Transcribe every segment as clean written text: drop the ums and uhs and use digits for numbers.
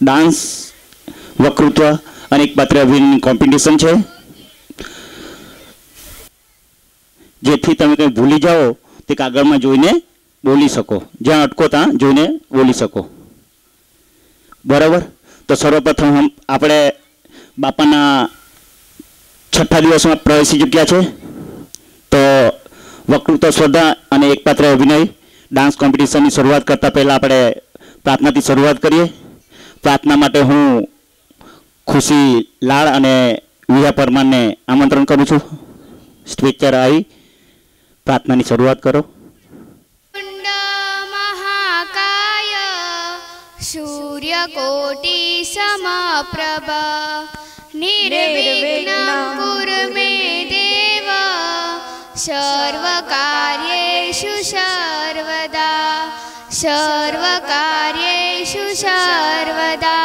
Dance वक्तृत्व અને એક પાત્ર અભિનયની કોમ્પિટિશન છે, જેથી તમે કંઈ ભૂલી જાઓ તે કાગળમાં જોઈને બોલી શકો, જ્યાં અટકો ત્યાં જોઈને બોલી શકો. બરાબર. તો સર્વપ્રથમ આપણે બાપાના 6ઠ્ઠા દિવસમાં પ્રવેશી ચૂક્યા છે. તો વક્તૃત્વ સ્પર્ધા અને એક પાત્ર અભિનય ડાન્સ કોમ્પિટિશનની શરૂઆત કરતાં પહેલાં આપણે પ્રાર્થનાથી શરૂઆત કરીએ. પ્રાર્થના માટે હું ખુશી લાડ અને વિહા પરમારને આમંત્રણ કરું છું. સ્ટેજ પર આવી પ્રાર્થનાની શરૂઆત કરો. મહાકાય સૂર્યકોટિ સમપ્રભા નિર્વિઘ્नं કુરુ મે દેવ સર્વકાર્યેષુ સર્વદા सर्वकार्येषु सर्वदा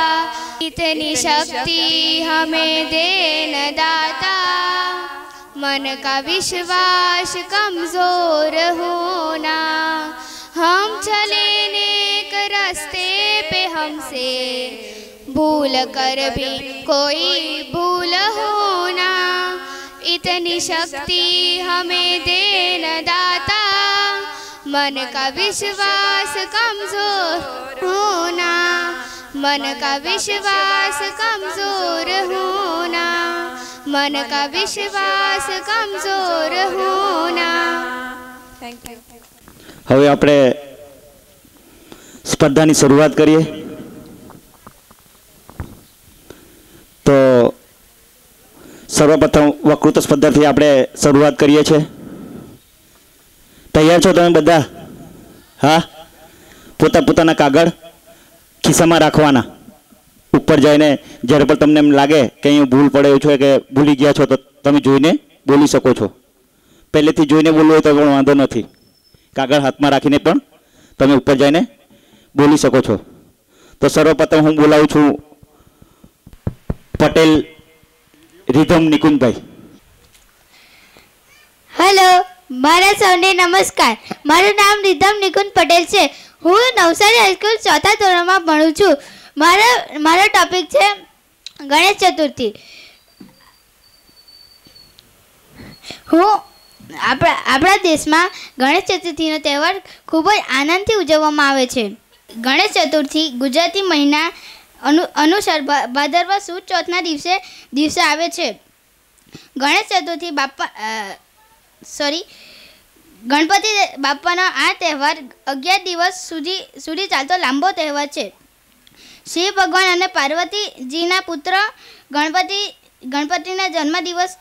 इतनी शक्ति हमें देन दाता मन का विश्वास कमजोर होना हम चले नेक रास्ते पे हमसे भूल कर भी कोई भूल होना इतनी शक्ति हमें देन दाता मन का विश्वास कमजोर होना मन का विश्वास कमजोर होना मन का विश्वास कमजोर होना. Thank you. હવે આપણે સ્પર્ધાની શરૂઆત કરીએ. તો સર્વપ્રથમ વક્તૃત્વ સ્પર્ધાથી આપણે શરૂઆત કરીએ છીએ. તૈયાર છો તમે બધા? હા. પોતાના કાગળ ખિસ્સામાં રાખવાના. ઉપર જઈને જ્યારે પણ તમને એમ લાગે કે અહીં ભૂલ પડે છે કે ભૂલી ગયા છો તો તમે જોઈને બોલી શકો છો. પહેલેથી જોઈને બોલવું હોય તો પણ વાંધો નથી. કાગળ હાથમાં રાખીને પણ તમે ઉપર જઈને બોલી શકો છો. તો સર્વપ્રથમ હું બોલાવું છું પટેલ રિધમ નિકુંજભાઈ. હેલો, મારા સૌને નમસ્કાર. મારું નામ રિધમ નિકુંજ પટેલ છે. હું નવસારી હાઈસ્કૂલ 4થા ધોરણમાં ભણું છું. મારો ટોપિક છે ગણેશ ચતુર્થી. આપણા દેશમાં ગણેશ ચતુર્થીનો તહેવાર ખૂબ જ આનંદથી ઉજવવામાં આવે છે. ગણેશ ચતુર્થી ગુજરાતી મહિના અનુસાર ભાદરવા સુદ ચોથના દિવસે આવે છે. ગણેશ ચતુર્થી ગણપતિ બાપાનો આ તહેવાર 11 દિવસ સુધી ચાલતો લાંબો તહેવાર છે. શિવ ભગવાન અને પાર્વતીજીના પુત્ર ગણપતિના જન્મદિવસ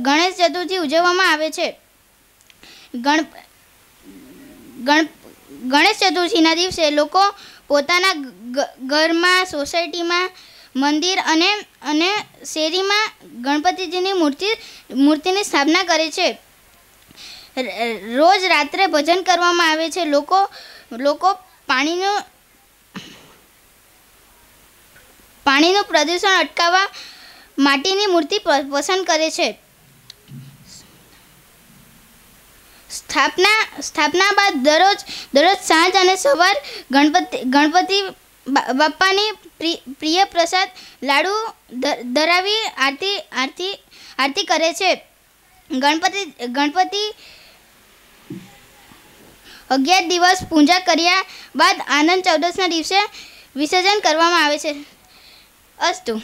ગણેશ ચતુર્થી ઉજવવામાં આવે છે. ગણેશ ચતુર્થીના દિવસે લોકો પોતાના ઘરમાં, સોસાયટીમાં, મંદિર અને શેરીમાં ગણપતિજીની મૂર્તિની સ્થાપના કરે છે. રોજ રાત્રે ભજન કરવામાં આવે છે. લોકો પાણીનું પ્રદૂષણ અટકાવવા માટીની મૂર્તિ પસંદ કરે છે. સ્થાપના બાદ દરરોજ સાંજ અને સવાર ગણપતિ બાપાની પ્રિય પ્રસાદ લાડુ ધરાવી આરતી કરે છે. ગણપતિ 11 દિવસ પૂજા કર્યા બાદ આનંદ ચૌદસના દિવસે વિસર્જન કરવામાં આવે છે. અસ્તુ.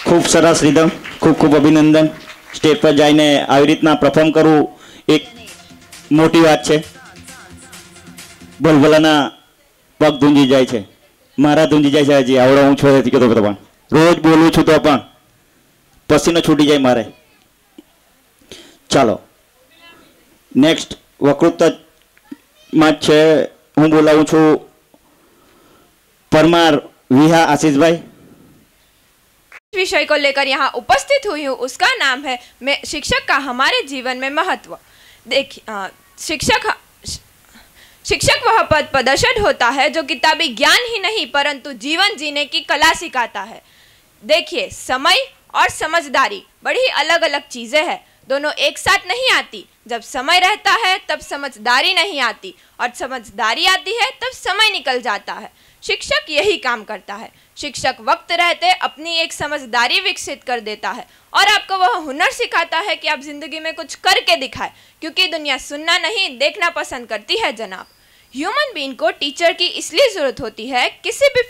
ખૂબ સરસ રીધમ, ખૂબ અભિનંદન. સ્ટેજ પર જઈને આવી રીતના પરફોર્મ કરવું એક મોટી વાત છે. ભલભલાના પગ ધૂંજી જાય છે. મારા ધૂંજી જાય છે. હજી આવડો હું છું કહેતો પણ રોજ બોલું છું તો પણ પસીનો છૂટી જાય મારે. ચાલો નેક્સ્ટ વક્તૃત્વમાં છે. હું બોલાવું છું परमार विहा आशीष भाई. विषय को लेकर यहाँ उपस्थित हुई हूँ उसका नाम है मैं शिक्षक का हमारे जीवन में महत्व. देखिए शिक्षक वह पद प्रदर्शन होता है जो किताबी ज्ञान ही नहीं परंतु जीवन जीने की कला सिखाता है. देखिए समय और समझदारी बड़ी अलग अलग चीज़ें हैं. दोनों एक साथ नहीं आती। जब समय रहता है तब समझदारी नहीं आती, और समझदारी आती है तब समय निकल जाता है। शिक्षक यही काम करता है। शिक्षक वक्त रहते अपनी एक समझदारी विकसित कर देता है और आपको वह हुनर सिखाता है कि आप जिंदगी में कुछ करके दिखाएं, क्योंकि दुनिया सुनना नहीं देखना पसंद करती है जनाब। ह्यूमन बीइंग को टीचर की इसलिए ज़रूरत होती है किसी भी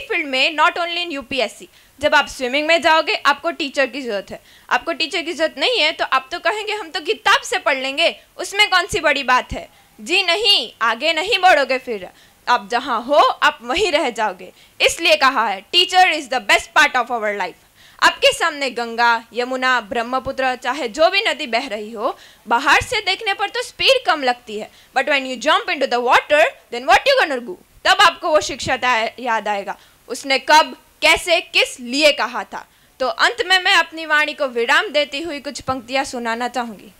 फील्ड में, नॉट ओनली इन यूपीएससी। जब आप स्विमिंग में जाओगे आपको टीचर की ज़रूरत है। आपको टीचर की ज़रूरत नहीं है तो आप तो कहेंगे हम तो किताब से पढ़ लेंगे, उसमें कौन सी बड़ी बात है। जी नहीं, आगे नहीं बढ़ोगे, फिर आप जहाँ हो आप वहीं रह जाओगे। इसलिए कहा है teacher is the best part of our life. आपके सामने गंगा, यमुना, ब्रह्मपुत्र, चाहे जो भी नदी बह रही हो, बाहर से देखने पर तो स्पीड कम लगती है, but when you jump into the water then what you gonna do, तब आपको वो शिक्षा याद आएगा, उसने कब, कैसे, किस लिए कहा था। तो अंत में मैं अपनी वाणी को विराम देती हुई कुछ पंक्तियां सुनाना चाहूंगी।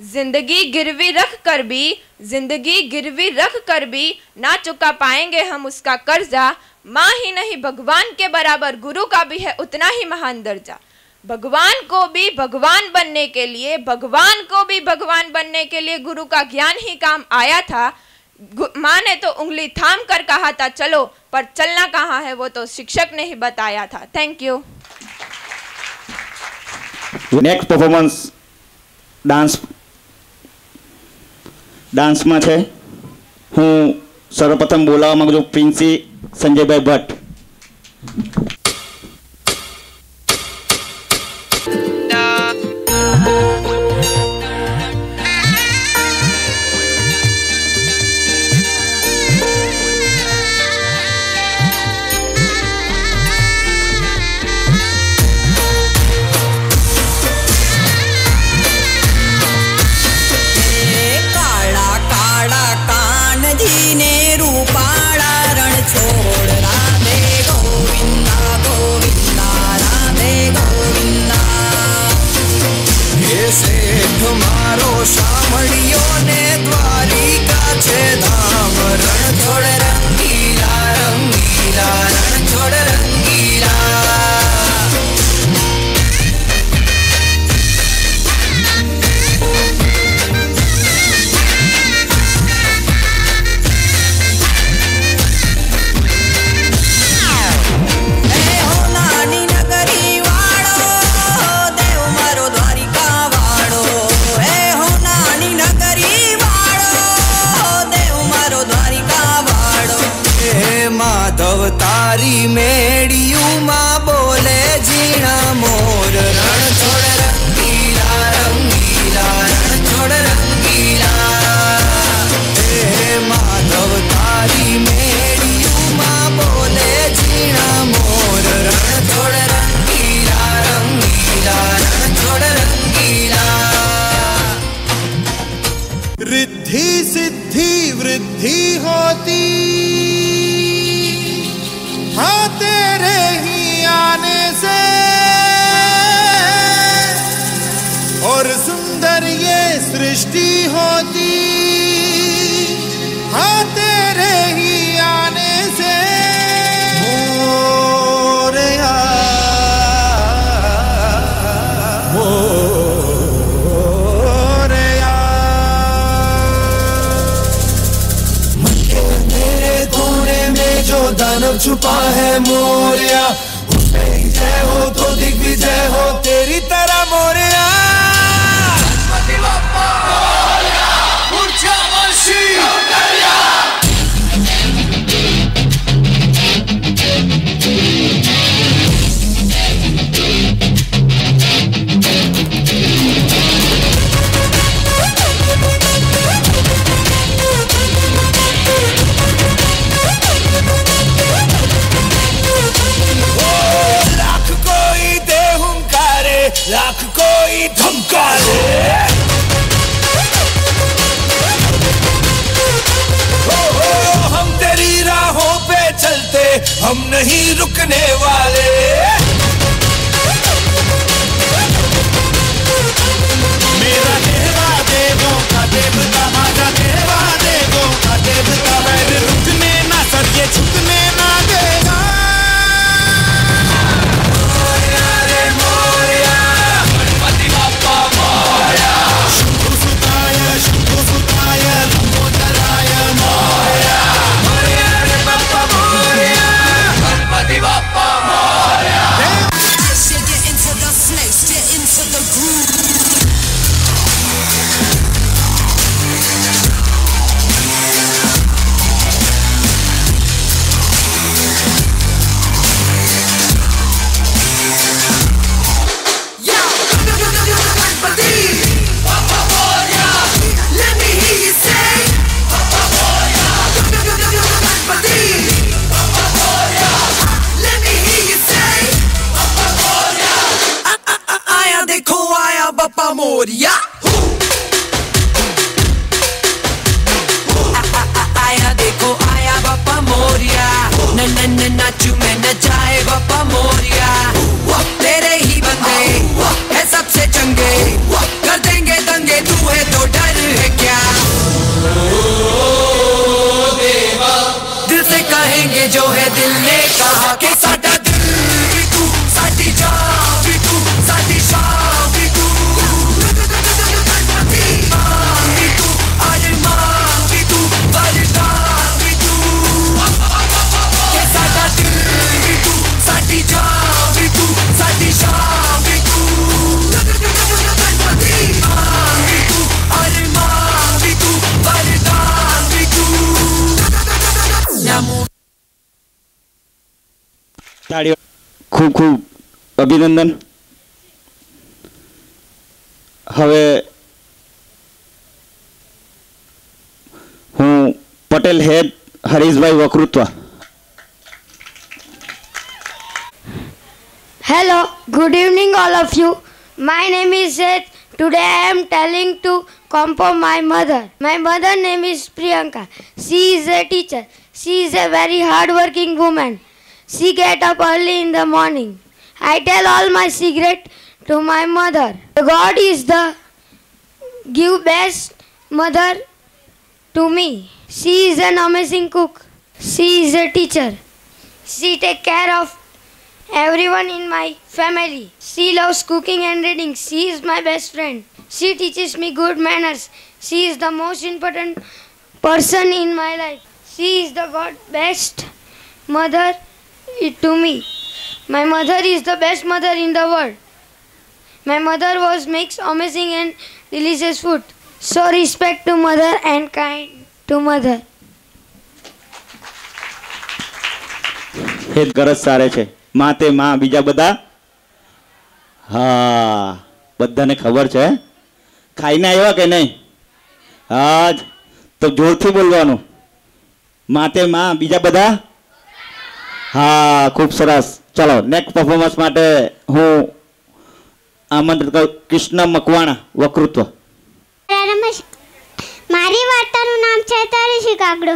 जिंदगी गिरवी रख कर भी ना चुका पाएंगे हम उसका कर्जा, माँ ही नहीं भगवान के बराबर गुरु का भी है उतना ही महान दर्जा। भगवान को भी भगवान बनने के लिए गुरु का ज्ञान ही काम आया था। माँ ने तो उंगली थाम कर कहा था चलो, पर चलना कहाँ है वो तो शिक्षक ने ही बताया था। Thank you. नेक्स्ट परफॉर्मन्स डांसમાં છે। હું સર્વપ્રથમ બોલાવવા માંગુ છું પ્રિન્સી સંજયભાઈ ભટ્ટ। તારી મેડિયુમાં બોલે ઝીણા મોર, રણ છોડ રંગીલા રંગીલા, રણ છોડ રંગીલા। હે માધવ તારી મેડિયુમાં બોલે ઝીણા મોર, રણ છોડ રંગીલા રંગીલા, રણ છોડ રંગીલા। रिद्धि सिद्धि वृद्धि होती हाँ तेरे ही आने से, और सुंदर ये सृष्टि होती हाँ तेरे ही आने से। मोरया मोरया मन के अंधेरे कोने में जो दानव छुपा है मोरया, उसमें ही जय हो तो दिग्विजय हो तेरी तरह मोरया। गणपति बप्पा मोरया, ऊर्जा वर्षी मोरया। लाख कोई धमका दे, हम तेरी राहों पे चलते, हम नहीं रुकने वाले। मेरा देवा देवों का देवता, माझा देवा देवों का देवता, वैर रुकने ना सके झुकने ना देगा। मोरया रे मोरया, गणपति बप्पा मोरिया आया देखो आया बापा मोरिया न न न नाचू मैं न जाए बापा मोरिया तेरे ही बंदे है सबसे चंगे कर देंगे दंगे तू है तो डर है क्या दिल से कहेंगे जो है दिल ने कहा कि साडा दिल भी तू साडी जान भी तू साडी शान भी तू भी तू अरमान भी तू वरदान भी तू कि साडा दिल भी तू साडी जान भी तू साडी शान भी तू भी तू अरमान भी तू वरदान भी तू તાળીઓ ખૂબ ખૂબ અભિનંદન. હવે હું પટેલ હેડ Harishbhai વકૃત્વ. Hello, good evening all of you. My name is Seth. Today I am telling to compose my mother. My mother name is Priyanka. She is a teacher. She is a very hard working woman. She get up early in the morning. I tell all my secret to my mother. God is the give best mother to me. She is an amazing cook. She is a teacher. She take care of everyone in my family. She loves cooking and reading. She is my best friend. She teaches me good manners. She is the most important person in my life. She is the God best mother to me. My mother is the best mother in the world. My mother was makes amazing and delicious food. So respect to mother and kind to mother. એ ગરજ સારે છે. માં તે માં, બીજા બધા હા બધાને ખબર છે. ખાઈને આવ્યા કે નહીં? હા તો જોરથી બોલવાનું. માં તે માં, બીજા બધા હા ખૂબ સરસ. ચલો નેક્સ્ટ પરફોર્મન્સ માટે હું આમંત્રિત કરું કૃષ્ણ મકવાણા વકૃત્વ. મારી વાર્તાનું નામ છે તરસી કાગડો.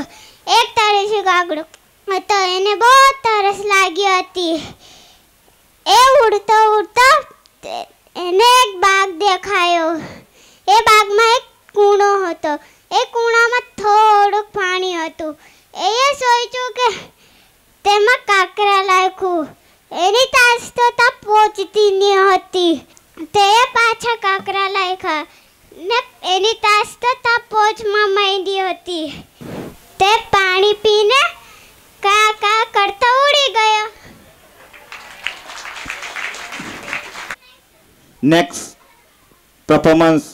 એક તરસી કાગડો હતો, એને બહુ તરસ લાગી હતી. એ ઉડતો ઉડતો એને એક બાગ દેખાયો. એ બાગમાં એક કૂણો હતો. એ કૂણામાં થોડુંક પાણી હતું. એ સોચ્યું કે તેમાં કાંકરા નાખ્યું. એની તાસ તો ત્યાં પહોંચતી નહીં હતી. તે પાછા કાંકરા નાખ્યા ને એની તાસ તો ત્યાં પોચમાં માંડી હતી. તે પાણી પીને કા કા કરતો ઉડી ગયો. નેક્સ્ટ પરફોર્મન્સ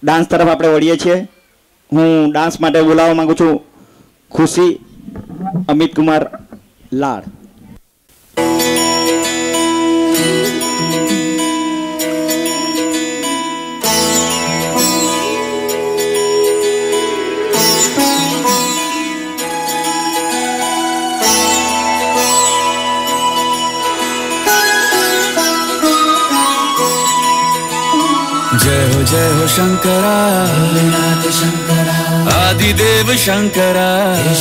ડાન્સ તરફ આપણે વળીએ છીએ. હું ડાન્સ માટે બોલાવવા માંગુ છું ખુશી અમિત કુમાર લાડ. जय हो शंकरा भोलेनाथ शंकरा आदिदेव शंकरा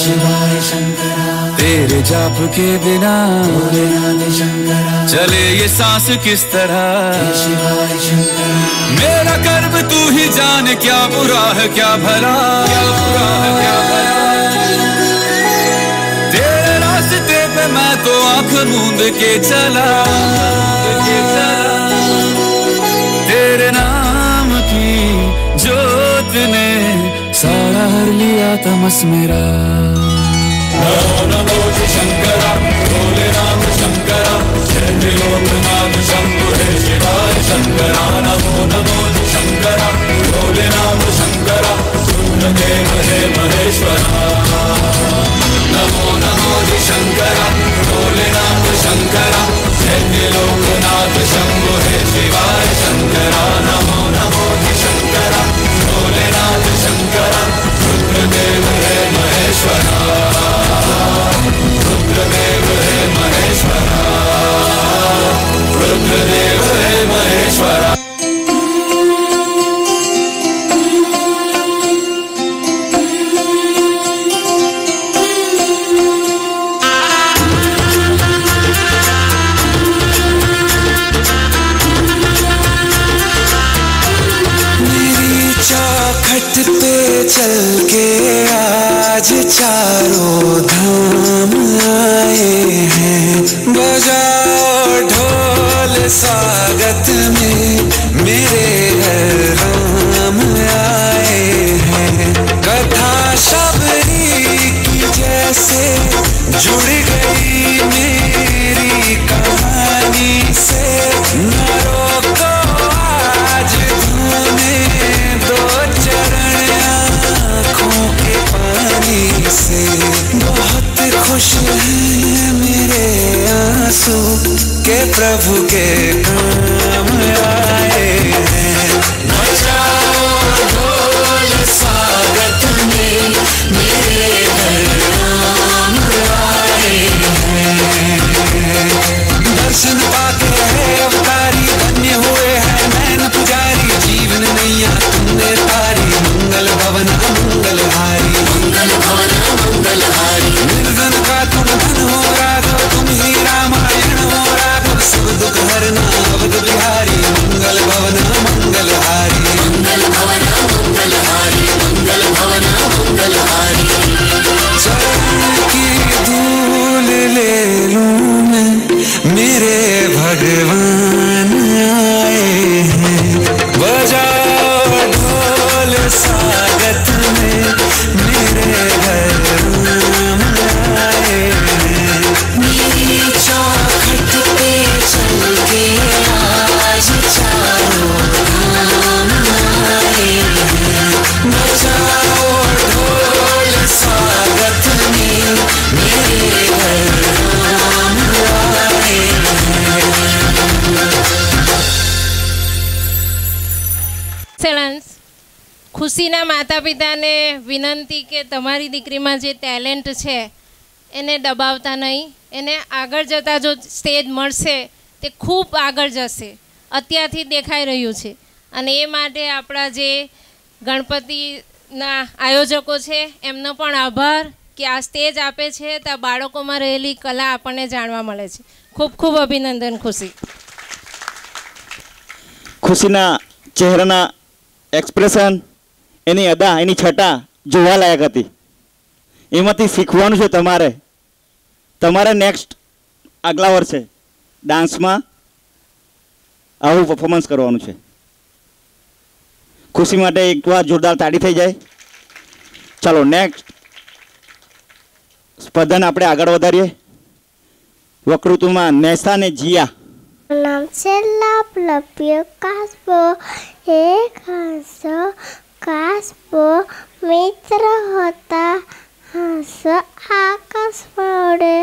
शिवाय शंकरा तेरे जाप के बिना भोलेनाथ शंकरा चले ये सांस किस तरह शिवाय शंकरा मेरा कर्म तू ही जाने क्या बुरा है क्या भला क्या बुरा है क्या भला तेरे रास्ते पे मैं तो आंख मूंद के चला तेरे नाम की जोत ने सारा हर लिया तमस मेरा नमो नमो शंकरा भोलेनाथ शंकरा जय लोकनाथ शंभो हे शिवाय शंकरा नमो नमो शंकरा भोलेनाथ शंकरा रुद्रदेव हे महेश्वरा नमो नमो शंकरा भोलेनाथ शंकरा जय लोकनाथ शंभो हे शिवाय शंकरा नमो नमो शंकरा भोलेनाथ शंकरा रुद्रदेव हे महेश्वरा रुद्रदेव हे महेश्वरा रुद्रदेव हे महेश्वरा पे चल के आज चारों धाम आए हैं। बजाओ ढोल स्वागत में मेरे घर राम आए हैं। कथा शबरी की जैसे जुड़ गई मेरी कहानी से। न रोको आज धोने दो चरण आँखों के पानी से। बहुत खुश हैं मेरे आंसू के प्रभु के काम आए हैं। बजाओ ढोल स्वागत में मेरे घर राम आए हैं। दर्शन पाके है अवतारी धन्य हुए हैं नैन पुजारी। जीवन नैया तुमने तारी मंगल भवन मंगलहारी। मंगल भवन मंगलहारी। निर्धन का तुम धन हो राघव तुम ही रामायण हो राघव। सब दुख हरना अवध बिहारी मंगल भवन मंगलहारी। मंगल भवन मंगलहारी। मंगल भवन मंगलहारी। चरण की धूल ले लूं मैं मेरे भगवान आए हैं। बजाओ ढोल स्वागत में मेरे घर राम आए हैं। मेरी चौखट पे चल के आज चारों धाम आए हैं। बजाओ ढोल स्वागत में मेरे घर राम आए हैं। એક્સેલન્સ, ખુશીના માતા પિતાને વિનંતી કે તમારી દીકરીમાં જે ટેલેન્ટ છે એને દબાવતા નહીં. એને આગળ જતાં જો સ્ટેજ મળશે તે ખૂબ આગળ જશે. અત્યારથી દેખાઈ રહ્યું છે અને એ માટે આપણા જે ગણપતિના આયોજકો છે એમનો પણ આભાર કે આ સ્ટેજ આપે છે તો આ બાળકોમાં રહેલી કલા આપણને જાણવા મળે છે. ખૂબ ખૂબ અભિનંદન ખુશી. ખુશીના ચહેરાના એક્સપ્રેશન, એની અદા, એની છટા જોવાલાયક હતી. એમાંથી શીખવાનું છે તમારે. તમારે નેક્સ્ટ આગલા વર્ષે ડાન્સમાં આવું પરફોર્મન્સ કરવાનું છે. ખુશી માટે એકવાર જોરદાર તાળી થઈ જાય. ચાલો નેક્સ્ટ સ્પર્ધાને આપણે આગળ વધારીએ. વકૃતુમાં નેસા ને જીયા. નામ છે લપ્યો કાસબો એક હંસો કાસબો મિત્ર હતા. હંસ આકાશ પડે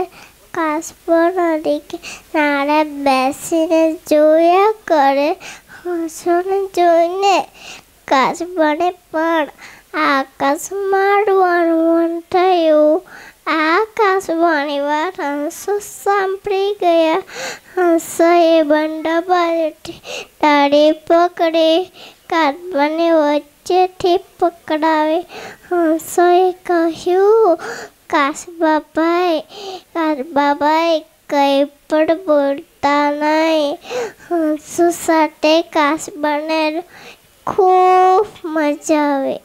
કાસબો નદી કિનારે બેસીને જોયા કરે. હંસોને જોઈને કાસબોને પણ આકાશમાં ઉડવાનું મન થયું. આકાશવાણી વાત હંસો સાંભળી ગયા. હંસોએ બંડા બાજુથી ડાળી પકડી કાચબાને વચ્ચેથી પકડાવી. હંસોએ કહ્યું, કાચબાભાઈ કંઈ પણ બોલતા નહીં. હંસો સાથે કાચબાને ખૂબ મજા આવી.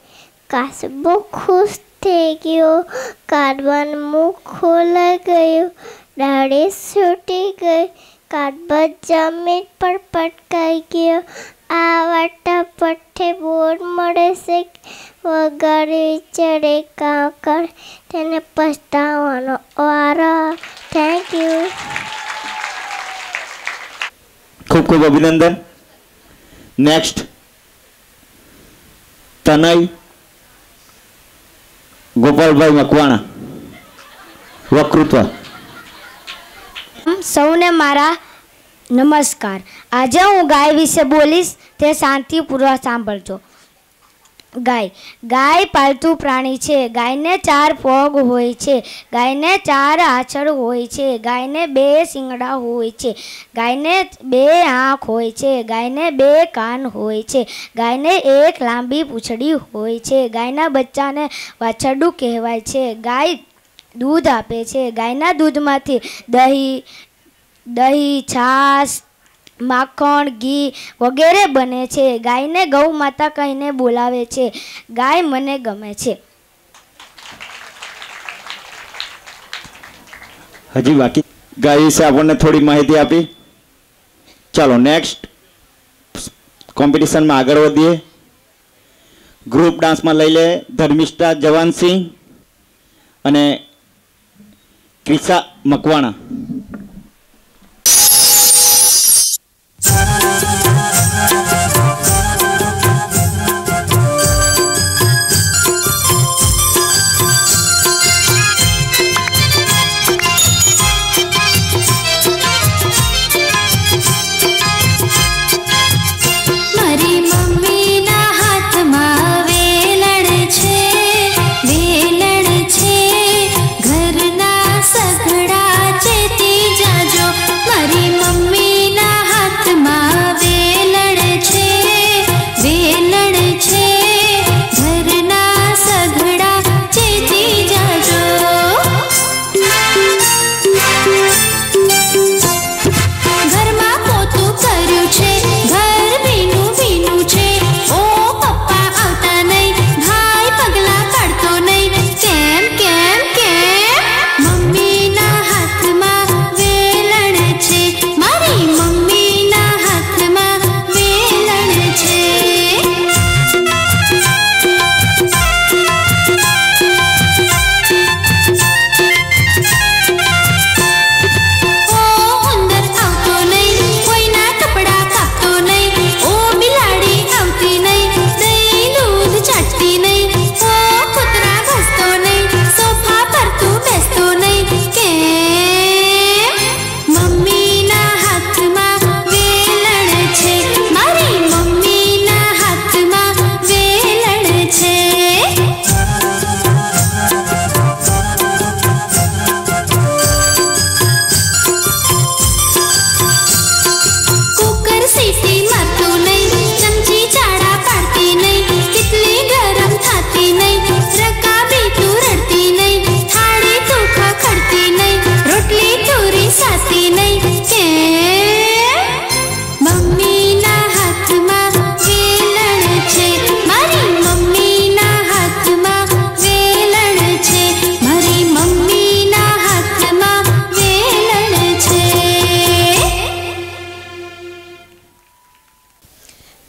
કાચબો ખુશ થઈ ગયો. કાચબાનું મુખ ખોલાઈ ગયું. ડાળી છૂટી ગઈ. કાચબા જમીન પર પટકાઈ ગયો. આ વાર્તા પરથી બોર મળે છે વગાડી વિચારે કામ કરે તેને પસ્તાવાનો વારો. Thank you. ખૂબ ખૂબ અભિનંદન. નેક્સ્ટ તનય ગોપાલભાઈ મકવાણા, વકૃત્વ. સૌને મારા નમસ્કાર. આજે હું ગાય વિશે બોલીશ, તે શાંતિપૂર્વક સાંભળજો. ગાય પાલતુ પ્રાણી છે. ગાયને 4 પગ હોય છે. ગાયને 4 આંચળ હોય છે. ગાયને 2 શિંગડા હોય છે. ગાયને 2 આંખ હોય છે. ગાયને 2 કાન હોય છે. ગાયને 1 લાંબી પૂંછડી હોય છે. ગાયના બચ્ચાને વાછરડું કહેવાય છે. ગાય દૂધ આપે છે. ગાયના દૂધમાંથી દહીં, છાશ, માખણ, ઘી વગેરે બને છે. ગાયને ગૌ માતા કહીને બોલાવે છે. ગાય મને ગમે છે. હજી બાકી ગાય વિશે આપણને થોડી માહિતી આપી. ચાલો નેક્સ્ટ કોમ્પિટિશનમાં આગળ વધીએ. ગ્રુપ ડાન્સમાં લઈ લે ધર્મિષ્ઠા જવાનસિંહ અને ક્રિશા મકવાણા.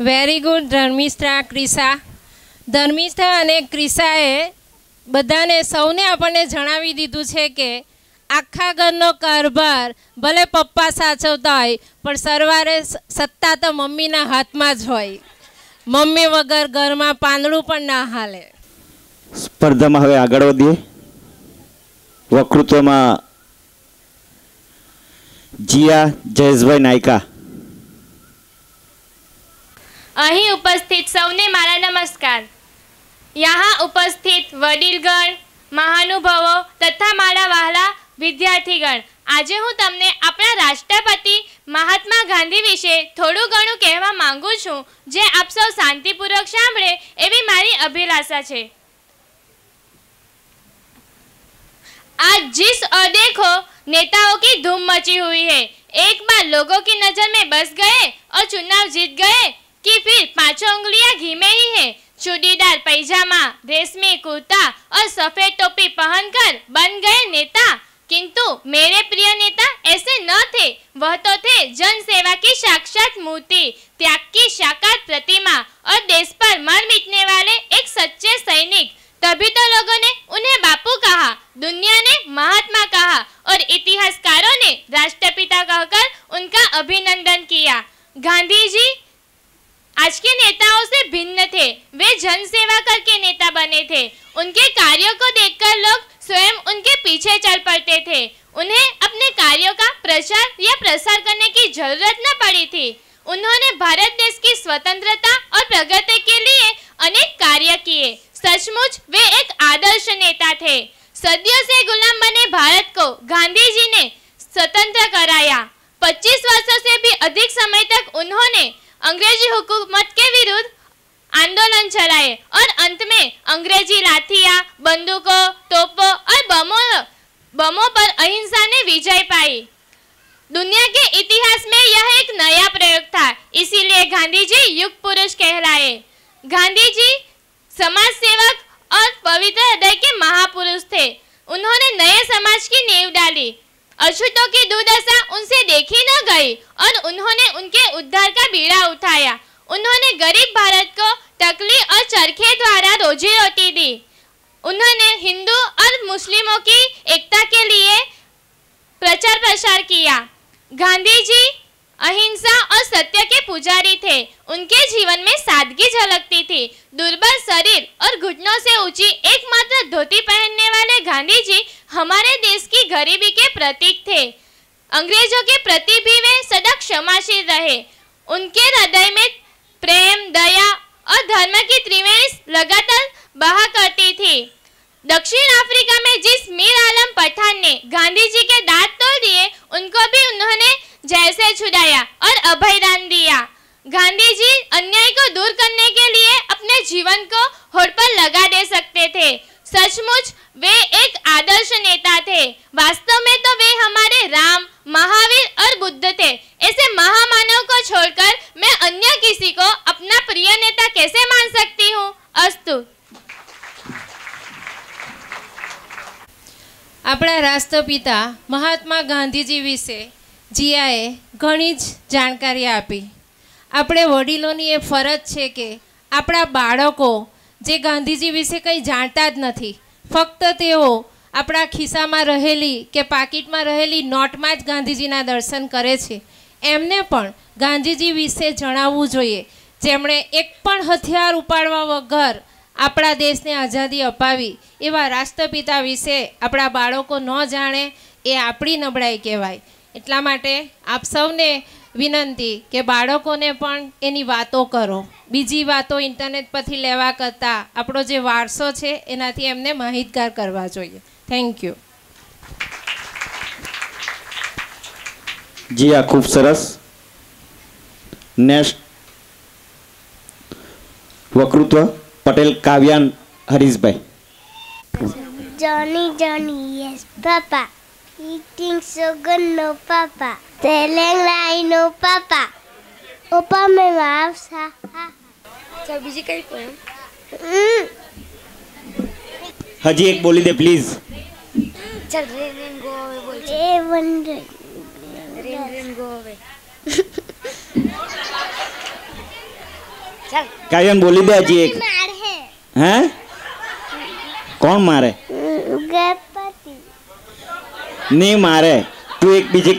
Very good Dharmishtha, Krisha. ધર્મિષ્ઠા અને ક્રિશાએ બધાને સૌને આપણને જણાવી દીધું છે કે આખા ઘરનો કારભાર ભલે પપ્પા સાચવતા હોય પણ સરવારે સત્તા તો મમ્મીના હાથમાં જ હોય. મમ્મી વગર ઘરમાં પાંદડું પણ ના હાલે. સ્પર્ધામાં હવે આગળ વધીએ. વક્તૃત્વમાં જીયા જયેશભાઈ નાયકા. અહીં ઉપસ્થિત સૌને મારા નમસ્કાર. यहाँ उपस्थित वडीलगण, महानुभावो तथा मारा वहाला विद्यार्थीगण, આજે હું તમને આપણા રાષ્ટ્રપતિ મહાત્મા ગાંધી વિશે થોડું ઘણું કહેવા માંગુ છું, જે આપ સૌ શાંતિપૂર્વક સાંભળે એવી મારી અભિલાષા છે. आज जिस और देखो नेताओं की धूम मची हुई है, एक बार लोगों की नजर में बस गए और चुनाव जीत गए कि फिर पांचों उंगलियां घी में ही है. चूड़ीदार पैजामा, रेशमी कुर्ता और सफेद टोपी पहनकर बन गए नेता. किंतु मेरे प्रिय नेता ऐसे न थे. वह तो थे जन सेवा की साक्षात मूर्ति, त्याग की साकार प्रतिमा और देश पर मर मिटने वाले एक सच्चे सैनिक. तभी तो लोगों ने उन्हें बापू कहा, दुनिया ने महात्मा कहा और इतिहासकारों ने राष्ट्रपिता कहकर उनका अभिनंदन किया. गांधी जी आज के नेताओं से भिन्न थे. वे जन सेवा करके नेता बने थे. उनके कार्यों को देखकर लोग स्वयं उनके पीछे चल पड़ते थे. उन्हें अपने कार्यों का प्रचार या प्रसार करने की जरूरत न पड़ी थी. उन्होंने भारत देश की स्वतंत्रता और प्रगति के लिए अनेक कार्य किए. सचमुच वे एक आदर्श नेता थे. सदियों से गुलाम बने भारत को गांधी जी ने स्वतंत्र कराया. 25 वर्षों से भी अधिक समय तक उन्होंने अंग्रेजी हुकूमत के विरुद्ध आंदोलन चलाए और अंत में अंग्रेजी लाठियां, बंदूकों, तोपों और बमों पर अहिंसा ने विजय पाई. दुनिया के इतिहास में यह एक नया प्रयोग था, इसीलिए गांधी जी युग पुरुष कहलाए। गांधी जी समाज सेवक और पवित्र हृदय के महापुरुष थे। उन्होंने नए समाज की नींव डाली। अछूतों की दुर्दशा उनसे देखी न गई और उन्होंने उनके उद्धार का बीड़ा उठाया। उन्होंने गरीब भारत को टकली और चरखे द्वारा रोजी रोटी दी। उन्होंने हिंदू और मुस्लिमों की एकता के लिए प्रचार प्रसार किया। गांधी जी अहिंसा और सत्य के पुजारी थे। उनके जीवन में सादगी झलकती थी। दुर्बल शरीर और घुटनों से ऊंची एकमात्र धोती पहनने वाले गांधी जी हमारे देश की गरीबी के प्रतीक थे। अंग्रेजों के प्रति भी वे सदा क्षमाशील रहे। उनके हृदय में प्रेम, दया और धर्म की त्रिवेणी लगातार बहा करती थी। दक्षिण अफ्रीका में जिस मीर आलम पठान ने गांधी जी के दांत तोड़ दिए, उनको भी उन्होंने जेल से छुड़ाया और अभयदान दिया। गांधी जी अन्याय को दूर करने के लिए अपने जीवन को होड़ पर लगा दे सकते थे। सचमुच वे एक आदर्श नेता थे। वास्तव में तो वे हमारे राम, महावीर और बुद्ध थे। ऐसे महामानव को छोड़कर मैं अन्य किसी को अपना प्रिय नेता कैसे मान सकती हूँ? अस्तु। આપણા રાષ્ટ્રપિતા મહાત્મા ગાંધીજી વિશે જીયાએ ઘણી જ જાણકારી આપી. આપણે વડીલોની એ ફરજ છે કે આપણા બાળકો જે ગાંધીજી વિશે કંઈ જાણતા જ નથી, ફક્ત તેઓ આપણા ખિસ્સામાં રહેલી કે પાકીટમાં રહેલી નોટમાં જ ગાંધીજીના દર્શન કરે છે, એમને પણ ગાંધીજી વિશે જણાવવું જોઈએ, જેમણે એક પણ હથિયાર ઉપાડવા વગર આપણા દેશને આઝાદી અપાવી. એવા રાષ્ટ્રપિતા વિશે આપણા બાળકો ન જાણે એ આપણી નબળાઈ કહેવાય. એટલા માટે આપ સૌને વિનંતી કે બાળકોને પણ એની વાતો કરો. બીજી વાતો ઇન્ટરનેટ પરથી લેવા કરતાં આપણો જે વારસો છે એનાથી એમને માહિતગાર કરવા જોઈએ. Thank you. જી હા, ખૂબ સરસ. Next Vakrutva Patel Kavyan Harishbhai. Johnny, Johnny, yes, Papa. Eating sugar, no, Papa. Telling lie, no, Papa. Opa, my mouth, ha, ha. ચાલ બીજી કઈ પોએમ? હજી એક બોલી દે પ્લીઝ. ચાલ રેન રેન ગો અવે બોલ. Raven, રેન રેન ગો અવે. ચાલ કાવ્યાન બોલી દે હજી એક. मार है. હે? કોણ મારે? गणपति. નહીં મારે. તું એક બીજી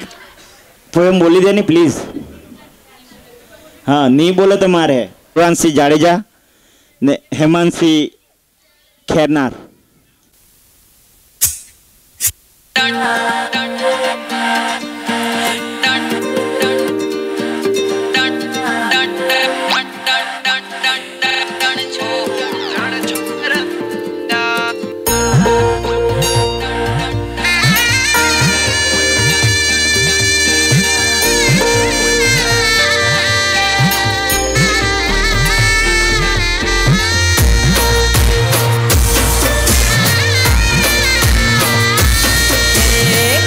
પોએમ બોલી દે ને પ્લીઝ. હા, નહીં બોલે તો મારે. હેમાંશી જાડેજા ને હેમાંશી ખેરનાર.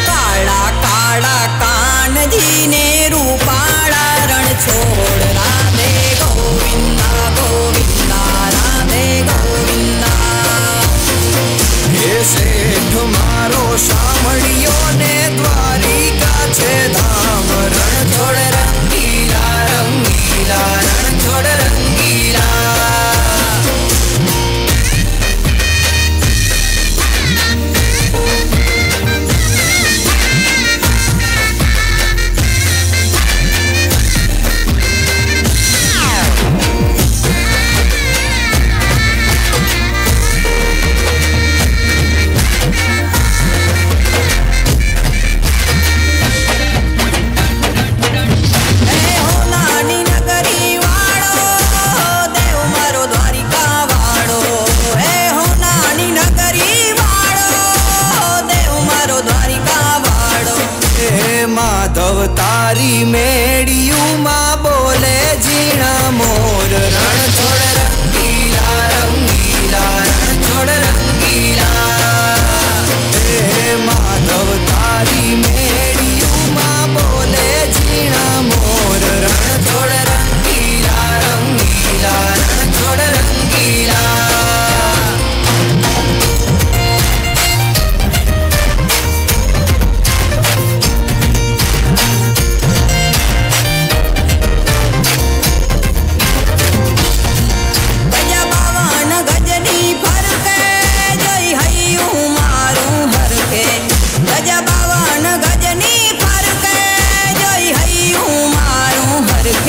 का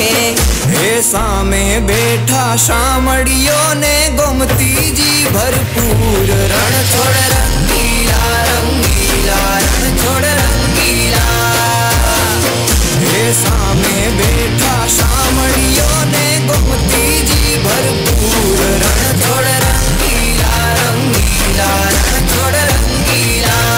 રાખે. એ સામે બેઠા શામળીઓને ગોમતીજી ભરપૂર. રણ છોડ રંગીલા રંગીલા રણ છોડ રંગીલા. એ સામે બેઠા શામળીઓને ગોમતીજી ભરપૂર. રણ છોડ રંગીલા રંગીલા રણ છોડ રંગીલા.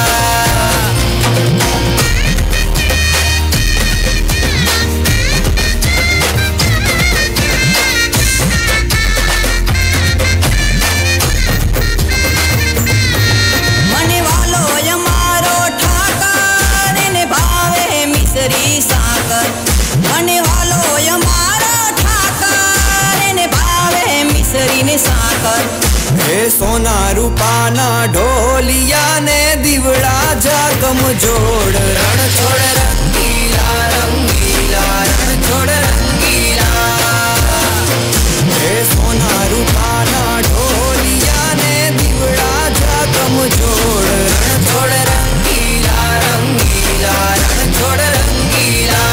સોના રૂપાના ઢોલિયા ને દીવડા જાગમ જોડ. રણ છોડ રંગીલા રંગીલા રણ છોડ રંગીલા. હે સોના રૂપાના ઢોલિયા ને દીવડા જાગમ જોડ. રણ છોડ રંગીલા રંગીલા રણ છોડ રંગીલા.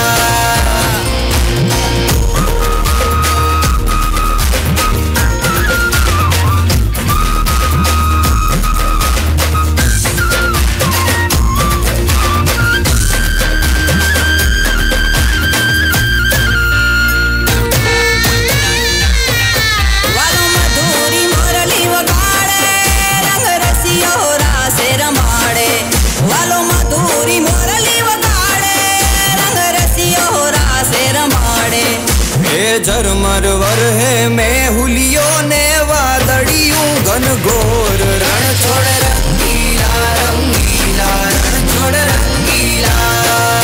ઝરમર વરહે મેહુલિયો ને વાદળિયું ઘનઘોર. રણ છોડ રંગીલા રંગીલા રણ છોડ રંગીલા.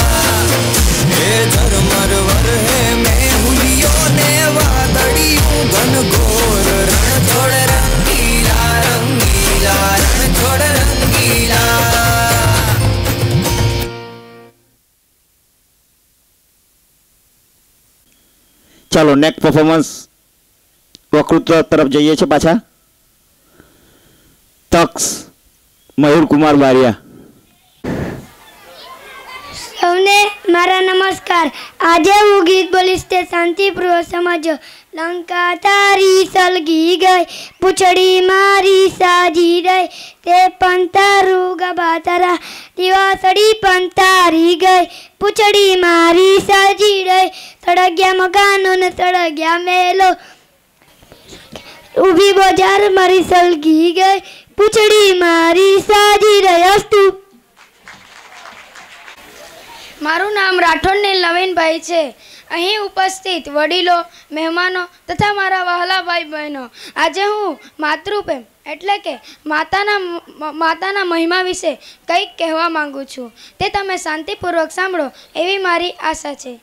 હે ઝરમર વરહે મેહુલિયો ને વાદળિયું ઘનઘોર. રણ છોડ રંગીલા રંગીલા રણ છોડ રંગીલા. ચાલો નેક્સ્ટ પરફોર્મન્સ વક્તૃત્વ તરફ જઈએ છીએ પાછા. તક્ષ મયુરકુમાર બારિયા. સૌને મારા નમસ્કાર. આજે હું ગીત બોલીશ તે શાંતિપૂર્વક સમજો. લંકા તારી સલગી ગઈ, પૂછડી મારી સાજી રહી, તે પંતારું ગબા તારા દિવાસળી પંતારી ગઈ, પૂછડી મારી સાજી રહી, સળગ્યા મકાનો ને સળગ્યા મેલો, ઊભી બજાર મારી સલગી ગઈ, પૂછડી મારી સાજી રહી. અસ્તુ. મારું નામ રાઠોડ નવીનભાઈ છે. અહીં ઉપસ્થિત વડીલો, મહેમાનો તથા મારા વહાલા ભાઈ બહેનો, આજે હું માતૃપ્રેમ એટલે કે માતાના મહિમા વિશે કંઈક કહેવા માંગુ છું. તે તમે શાંતિપૂર્વક સાંભળો એવી મારી આશા છે.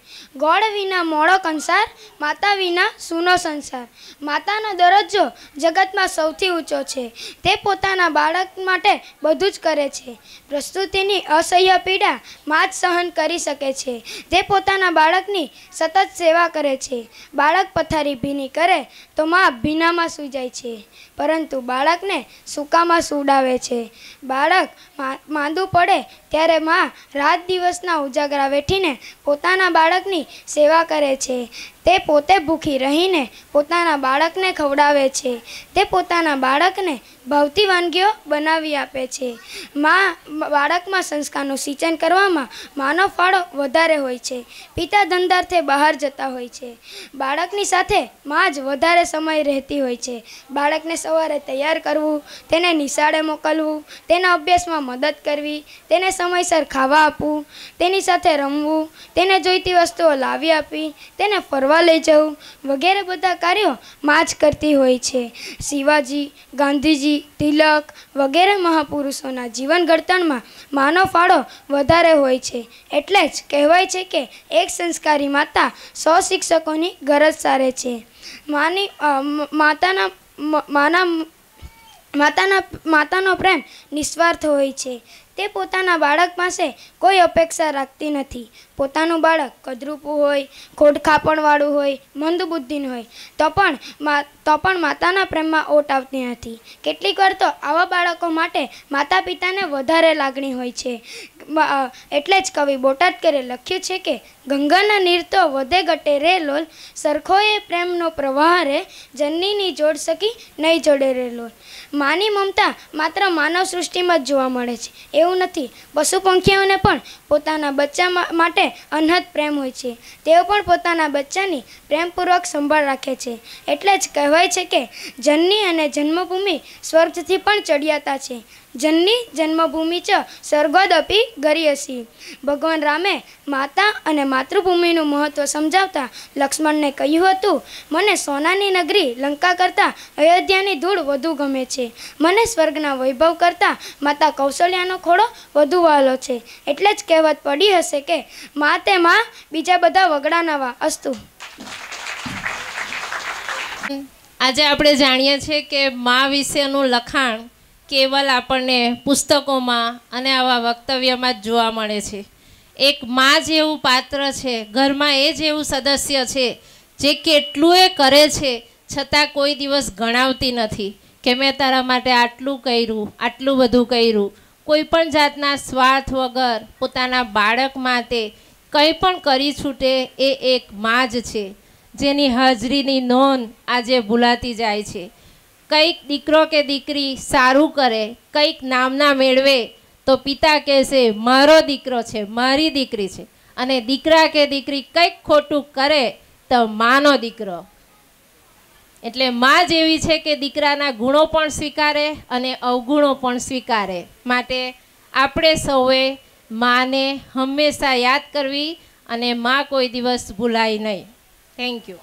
ગોળ વિના મોળો કંસાર, માતા વિના સૂનો સંસાર. માતાનો દરજ્જો જગતમાં સૌથી ઊંચો છે. તે પોતાના બાળક માટે બધું જ કરે છે. પ્રસ્તુતિની અસહ્ય પીડા મા જ સહન કરી શકે છે. તે પોતાના બાળકની સતત સેવા કરે છે. બાળક પથારી ભીની કરે તો મા ભીનામાં સૂઈ જાય છે, પરંતુ બાળકને સૂકામાં સુડાવે છે. બાળક માંદું પડે ત્યારે મા રાત દિવસના ઉજાગરા વેઠીને પોતાના બાળકની સેવા કરે છે. તે પોતે ભૂખી રહીને પોતાના બાળકને ખવડાવે છે. તે પોતાના બાળકને ભાવતી વાનગીઓ બનાવી આપે છે. મા બાળકમાં સંસ્કારનું સિંચન કરવામાં માનો ફાળો વધારે હોય છે. પિતા ધંધાર્થે બહાર જતા હોય છે. બાળકની સાથે મા જ વધારે સમય રહેતી હોય છે. બાળકને સવારે તૈયાર કરવું, તેને નિશાળે મોકલવું, તેના અભ્યાસમાં મદદ કરવી, તેને સમયસર ખાવા આપવું, તેની સાથે રમવું, તેને જોઈતી વસ્તુઓ લાવી આપવી, તેને ફરવા લઈ જવું વગેરે બધા કાર્યો મા જ કરતી હોય છે. શિવાજી, ગાંધીજી, તિલક વગેરે મહાપુરુષોના જીવન ઘડતરમાં માનો ફાળો વધારે હોય છે. એટલે જ કહેવાય છે કે એક સંસ્કારી માતા 100 શિક્ષકોની ગરજ સારે છે. માતાનો પ્રેમ નિસ્વાર્થ હોય છે. તે પોતાના બાળક પાસે કોઈ અપેક્ષા રાખતી નથી. પોતાનું બાળક કદરૂપું હોય, ખોડખાપણવાળું હોય, મંદબુદ્ધિનું હોય તો પણ માતાના પ્રેમમાં ઓટ આવતી નથી. કેટલીક વાર તો આવા બાળકો માટે માતા પિતાને વધારે લાગણી હોય છે. એટલે જ કવિ બોટાદકરે લખ્યું છે કે ગંગાના નીર તો વધે ગટે રે લોલ, સરખો એ પ્રેમનો પ્રવાહ રે, જનનીની જોડ સકી નહીં જોડે રે લોલ. માની મમતા માત્ર માનવ સૃષ્ટિમાં જ જોવા મળે છે એવું નથી. પશુ પંખીઓને પણ પોતાના બચ્ચા માટે અનહદ પ્રેમ હોય છે. તેઓ પણ પોતાના બચ્ચાની પ્રેમપૂર્વક સંભાળ રાખે છે. એટલે જ કહેવાય છે કે જનની અને જન્મભૂમિ સ્વર્ગથી પણ ચડિયાતા છે. જનની જન્મભૂમિ ચ સ્વર્ગોદપી ગરીયસી. ભગવાન રામે માતા અને માતૃભૂમિનું મહત્ત્વ સમજાવતા લક્ષ્મણને કહ્યું હતું, મને સોનાની નગરી લંકા કરતાં અયોધ્યાની ધૂળ વધુ ગમે છે. મને સ્વર્ગના વૈભવ કરતાં માતા કૌશલ્યાનો ખોળો વધુ વહાલો છે. એટલે જ કહેવત પડી હશે કે મા તે મા, બીજા બધા વગડા નવા. અસ્તુ. આજે આપણે જાણીએ છીએ કે મા વિશેનું લખાણ કેવલ આપણને પુસ્તકોમાં અને આવા વક્તવ્યમાં જ જોવા મળે છે. એક મા જેવું પાત્ર છે, ઘરમાં એ જ એવું સદસ્ય છે જે કેટલું એ કરે છે છતાં કોઈ દિવસ ગણાવતી નથી કે મેં તારા માટે આટલું કર્યું, આટલું બધું કર્યું. કોઈ પણ જાતના સ્વાર્થ વગર પોતાના બાળક માટે કંઈ પણ કરી છૂટે એ એક મા જ છે, જેની હાજરીની નોંધ આજે ભૂલાતી જાય છે. કંઈક દીકરો કે દીકરી સારું કરે, કંઈક નામના મેળવે તો પિતા કહેશે મારો દીકરો છે, મારી દીકરી છે, અને દીકરા કે દીકરી કંઈક ખોટું કરે તો માનો દીકરો. એટલે મા જેવી છે કે દીકરાના ગુણો પણ સ્વીકારે અને અવગુણો પણ સ્વીકારે. માટે આપણે સૌએ માને હંમેશા યાદ કરવી અને મા કોઈ દિવસ ભૂલાય નહીં. Thank you.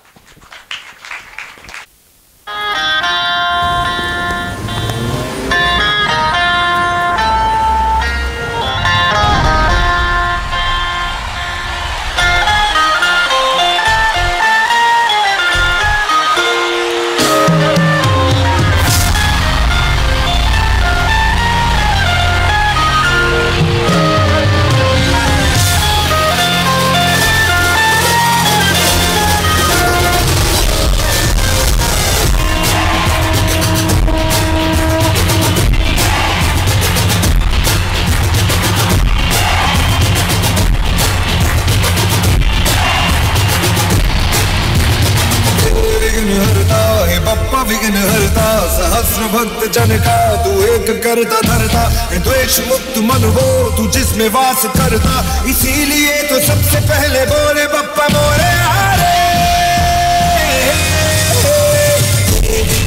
विघ्न हरता सहस्र भक्त जन का तू एक करता धरता द्वेष मुक्त मन हो तू जिसमें वास करता इसीलिए तो सबसे पहले बोले बप्पा मोरे हारे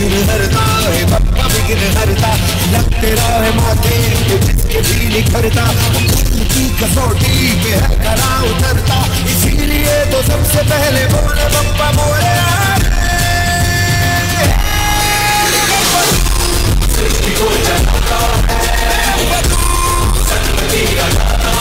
विघ्न हरता है बप्पा विघ्न हरता लग तेरा है माथे तो जिसके भी निखरता की कसौटी पे है खरा उतरता इसीलिए तो सबसे पहले बोले बप्पा मोरे हारे को जलाता है सन्मति लगाता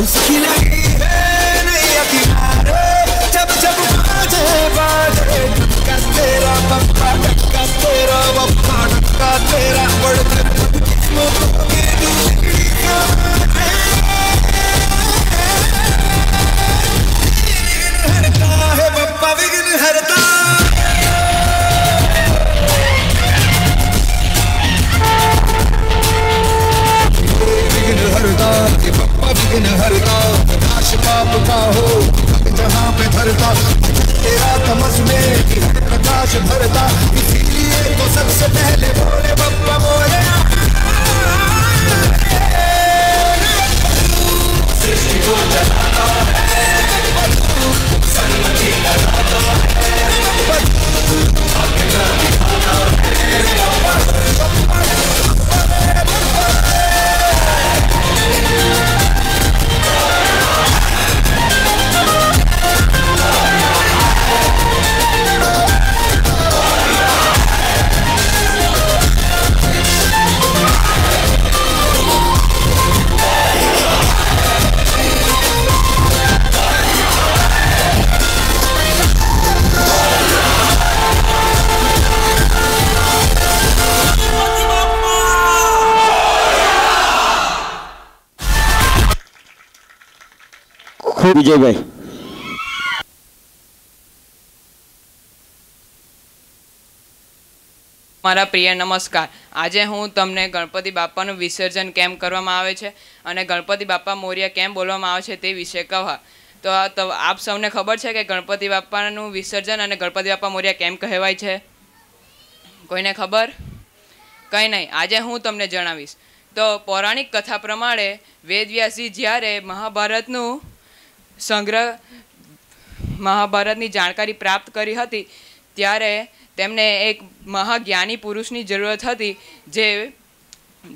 उसकी नहीं है नहीं किनारे जब जब बाजे बाजे का तेरा बप्पा टक्का तेरा बप्पा टक्का तेरा बढ़कर हरता है बप्पा विघ्न हरता विघ्न हरता विघ्न हरता प्रकाश पाप का हो जहाँ पे धरता तेरा तमस में प्रकाश भरता इसीलिए तो सबसे पहले बोले बप्पा मोरे सृष्टि को जलाता है सन्मति लगाता है ખૂબ વિજયભાઈ. મારા પ્રિય નમસ્કાર. આજે હું તમને ગણપતિ બાપાનું વિસર્જન કેમ કરવામાં આવે છે અને ગણપતિ બાપા મોરિયા કેમ બોલવામાં આવે છે તે વિશે કહેવા. તો આપ સૌને ખબર છે કે ગણપતિ બાપાનું વિસર્જન અને ગણપતિ બાપા મોરિયા કેમ કહેવાય છે? કોઈને ખબર? કંઈ નહીં, આજે હું તમને જણાવીશ. તો પૌરાણિક કથા પ્રમાણે વેદવ્યાસજી જ્યારે મહાભારતની જાણકારી પ્રાપ્ત કરી હતી ત્યારે તેમને એક મહાજ્ઞાની પુરુષની જરૂરત હતી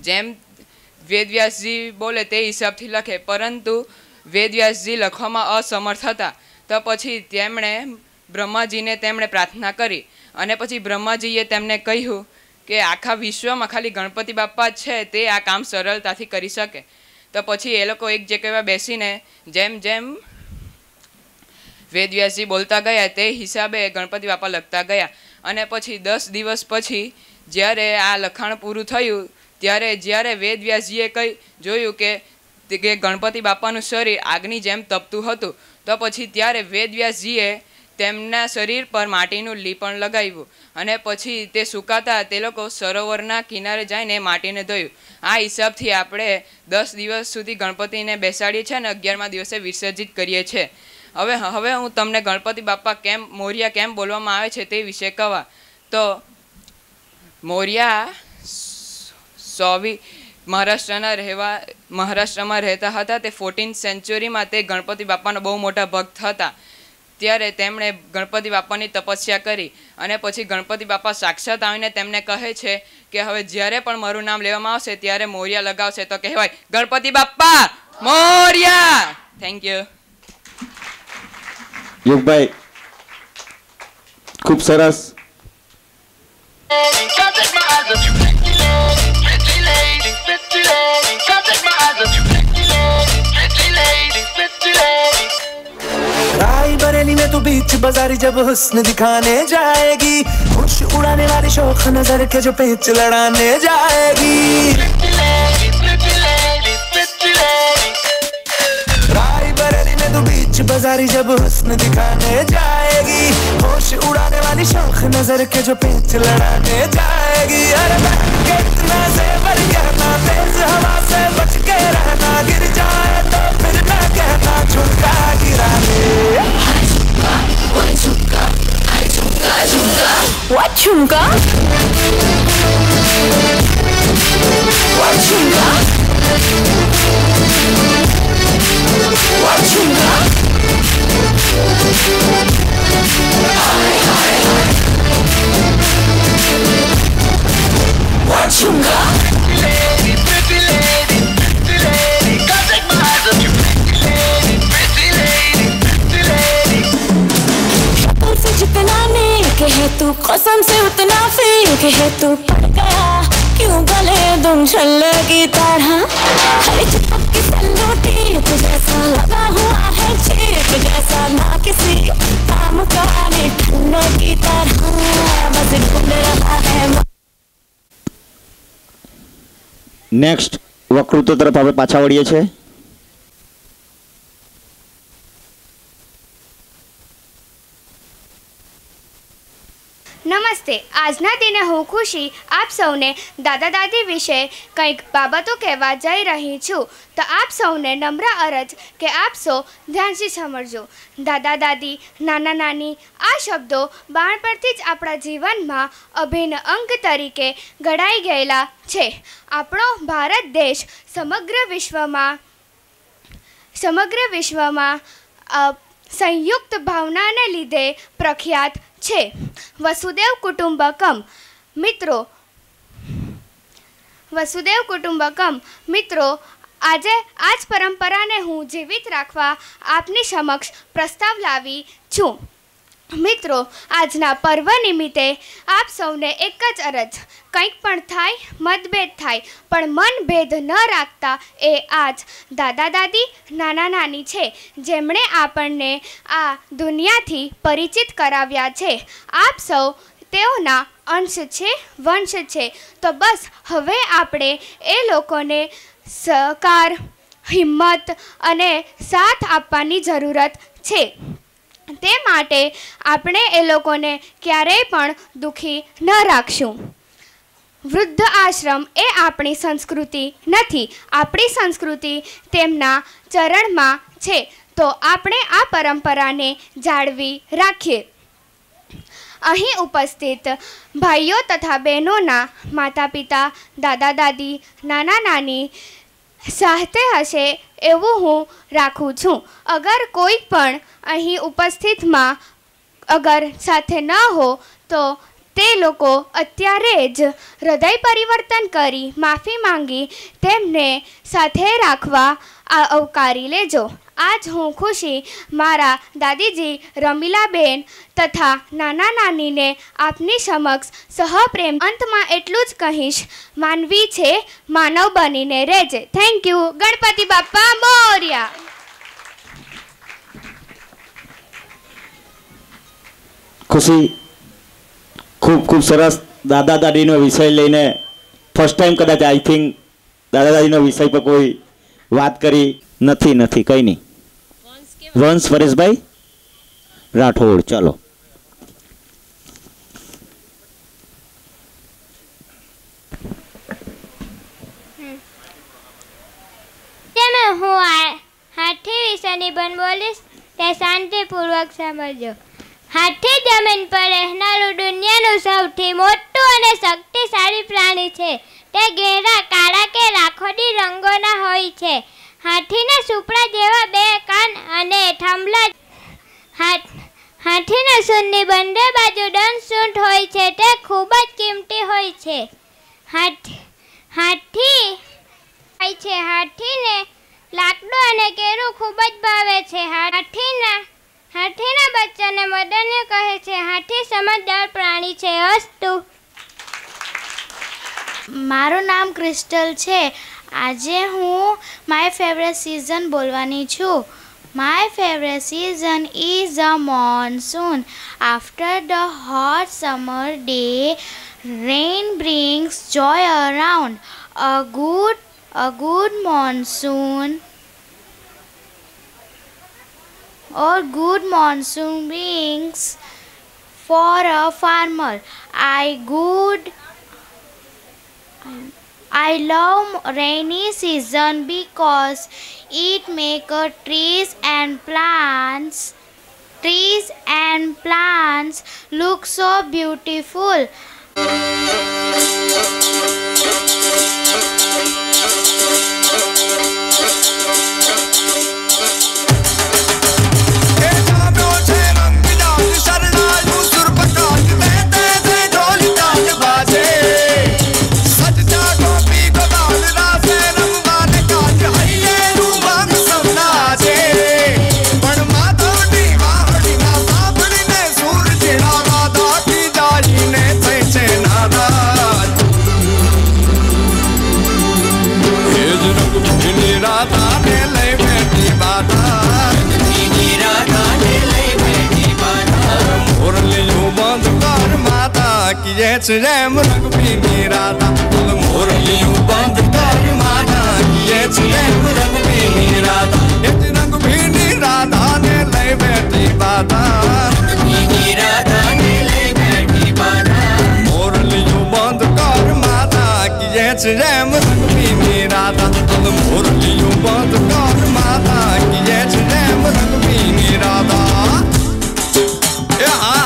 જેમ વેદવ્યાસજી બોલે તે હિસાબથી લખે, પરંતુ વેદવ્યાસજી લખવામાં અસમર્થ હતા. તો પછી તેમણે બ્રહ્માજીને પ્રાર્થના કરી અને પછી બ્રહ્માજીએ તેમને કહ્યું કે આખા વિશ્વમાં ખાલી ગણપતિ બાપા જ છે તે આ કામ સરળતાથી કરી શકે. તો પછી એ લોકો એક જગ્યાએ બેસીને જેમ જેમ વેદવ્યાસજી બોલતા ગયા તે હિસાબે ગણપતિ બાપા લખતા ગયા. અને પછી 10 દિવસ પછી જ્યારે આ લખાણ પૂરું થયું ત્યારે જ્યારે વેદવ્યાસજીએ જોયું કે ગણપતિ બાપાનું શરીર આગની જેમ તપતું હતું, તો પછી ત્યારે વેદવ્યાસજીએ તેમના શરીર પર માટીનું લીપણ લગાવ્યું અને પછી તે સુકાતા તે લોકો સરોવરના કિનારે જઈને માટીને ધોયું. આ હિસાબથી આપણે 10 દિવસ સુધી ગણપતિને બેસાડીએ છીએ અને 11મા દિવસે વિસર્જિત કરીએ છીએ. હવે હું તમને ગણપતિ બાપા મોરિયા કેમ બોલવામાં આવે છે તે વિશે કહેવા. તો મોરિયા મહારાષ્ટ્રમાં રહેતા હતા. તે 14th સેન્ચુરીમાં તે ગણપતિ બાપાનો બહુ મોટા ભક્ત હતા. ત્યારે તેમણે ગણપતિ બાપાની તપસ્યા કરી અને પછી ગણપતિ બાપા સાક્ષાત આવીને તેમને કહે છે કે હવે જ્યારે પણ મારું નામ લેવામાં આવશે ત્યારે મોરિયા લગાવશે તો કહેવાય ગણપતિ બાપા મોરિયા. Thank you. યુગભાઈ ખૂબ સરસ. रायबरेली में तू बीच बाजारी जब हुस्न दिखाने जाएगी, होश उड़ाने वाली शौक नजर के जो पेच लड़ाने जाएगी. रायबरेली में तू बीच बाजारी जब हुस्न दिखाने जाएगी, होश उड़ाने वाली शौक नजर के जो पेच लड़ाने जाएगी. अरे कितना ज़ेवर कहना, तेज हवा से बच के रहना, गिर जाए तो फिर ना कहना झुमका गिरा दे. What chunga? What chunga? What chunga? What chunga? Lady, pretty lady, pretty lady, can't take my eyes off you, pretty lady, pretty lady, pretty lady. शक्ल से जितना नेक है तू, कसम से उतना फेक है तू, पड़ गया क्यों गले तुम छल्ले की तरह, हरी चिपक की सल्लूटी जैसा लगा हुआ है चेप जैसा, ना किसी काम का नहीं ठंडे की तरह, बस ढूंढ रहा है. નેક્સ્ટ વક્તૃત્વ તરફ આપણે પાછા વળીએ છીએ. નમસ્તે. આજના દિને હું ખુશી આપ સૌને દાદા દાદી વિશે કંઈક બાબતો કહેવા જઈ રહી છું. તો આપ સૌને નમ્ર અરજ કે આપ સૌ ધ્યાનથી સમજજો. દાદા દાદી, નાના નાની આ શબ્દો બાળપણથી જ આપણા જીવનમાં અભિન્ન અંગ તરીકે ઘડાઈ ગયેલા છે. આપણો ભારત દેશ સમગ્ર વિશ્વમાં સંયુક્ત ભાવનાને લીધે પ્રખ્યાત છે. વસુદેવ કુટુંબકમ મિત્રો આજે આ જ પરંપરાને હું જીવિત રાખવા આપની સમક્ષ પ્રસ્તાવ લાવી છું. મિત્રો, આજના પર્વ નિમિત્તે આપ સૌને એક જ અરજ, કંઈક પણ થાય, મતભેદ થાય, પણ મનભેદ ન રાખતા એ આજ દાદા દાદી, નાના નાની છે જેમણે આપણને આ દુનિયાથી પરિચિત કરાવ્યા છે. આપ સૌ તેઓના અંશ છે, વંશ છે. તો બસ હવે આપણે એ લોકોને સહકાર, હિંમત અને સાથ આપવાની જરૂરત છે. તે માટે આપણે એ લોકોને ક્યારેય પણ દુઃખી ન રાખશું. વૃદ્ધ આશ્રમ એ આપણી સંસ્કૃતિ નથી. આપણી સંસ્કૃતિ તેમના ચરણમાં છે. તો આપણે આ પરંપરાને જાળવી રાખીએ. અહીં ઉપસ્થિત ભાઈઓ તથા બહેનોના માતા પિતા, દાદા દાદી, નાના નાની સાથે હશે એવું હું રાખું છું. અગર કોઈ પણ અહીં ઉપસ્થિતમાં અગર સાથે ન હો તો તે લોકો અત્યારે જ હૃદય પરિવર્તન કરી માફી માંગી તેમને સાથે રાખવા આવકારી લેજો. આજ હું ખુશી મારા દાદીજી રમીલાબેન તથા નાના નાનીને આપની સમક્ષ સહપ્રેમ અંતમાં એટલું જ કહીશ, માનવી છે માનવ બનીને રહેજે. Thank you. ગણપતિ બાપ્પા મોર્યા. ખુશી ખૂબ ખૂબ સરસ દાદા દાદીનો વિષય લઈને ફર્સ્ટ ટાઈમ કદાચ આઈ થિંક દાદા દાદીનો વિષય પર કોઈ વાત કરી નથી કંઈ નહીં. વંશ પરેશભાઈ રાઠોડ, ચાલો. હું હાથી વિશેની બન બોલીશ તે શાંતિપૂર્વક સમજો. હાથી જમીન પર રહેનારું દુનિયાનું સૌથી મોટું અને શક્તિશાળી પ્રાણી છે. તે ઘેરા કાળા કે રાખોડી રંગોના હોય છે. હાથીના સુપડા જેવા બે કાન અને થાંભલા. હાથીના સૂંઢની બંને બાજુ દંત સૂંઢ હોય છે. તે ખૂબ જ કિંમતી હોય છે. હાથીને લાકડું અને કેરું ખૂબ જ ભાવે છે. હાથીના બચ્ચાને મદન્ય કહે છે. હાથી સમજદાર પ્રાણી છે. અસ્તુ. મારું નામ ક્રિસ્ટલ છે. આજે હું માય ફેવરેટ સિઝન બોલવાની છું. My favorite season is the monsoon. After the hot summer day, rain brings joy around. A good monsoon brings for a farmer. I love rainy season because it makes trees and plants look so beautiful. RAM રંગ પીની રાધા મોરલીયું બંધ કર માતા કિએ RAM રંગ પીની રાધા એ રંગ પીની રાધા ને લઈ બેઠી બાધા પીની રાધા ને લઈ બેઠી બાધા મોરલીયું બંધ કર માતા કિએ રેમ રંગ પીની રાધા મોરલીયું બંધ કર માતા કિએ રેમ રંગ પીની રાધા. એ હા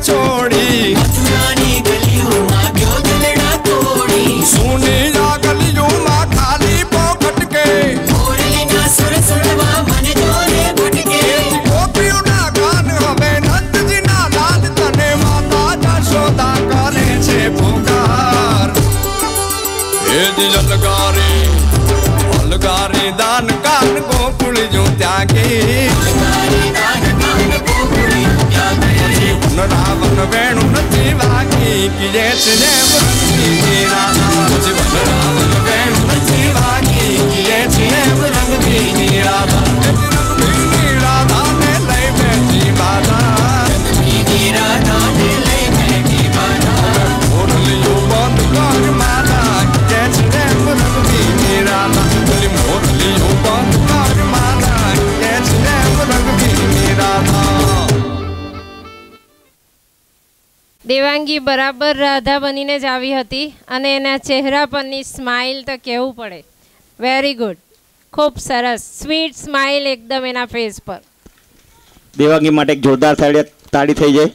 છોડી મથુરાની ગલીઓમાં ગયો દલડા તોડી સુની આ ગલીઓમાં ખાલી પોખટ કે મોરલીના સુર સુરવા મને જોરે ભટકે ગોપીઓના ગાન હવે નંદજીના લાલ તને માતા જશોદા કરે છે પુકાર. એ દિલ અલગારી દાન કાન ગોકુળ જો ત્યાગી અલગારી દાન કાન ગોકુળ ત્યાગે વન રાવણ વેણુ નથી વાગી કિયે છે રંગી રાધા પછી વન રાવણ વેણુ નથી વાગી કિયે છે રંગી રાધા રંગી રાધા ને લઈ બેઠી બાધા રંગી રાધા ને લઈ બેઠી બાધા મોરલીઓ બંધ કર માતા કિયે છે રંગી રાધા બોલી મોરલીઓ બંધ કર માતા કિયે છે રંગી રાધા. દેવાંગી બરાબર રાધા બનીને જ આવી હતી અને એના ચહેરા પરની સ્માઇલ તો કહેવું પડે. વેરી ગુડ, ખૂબ સરસ, સ્વીટ સ્માઇલ એકદમ એના ફેસ પર. દેવાંગી માટે એક જોરદાર તાળી થઈ જાય.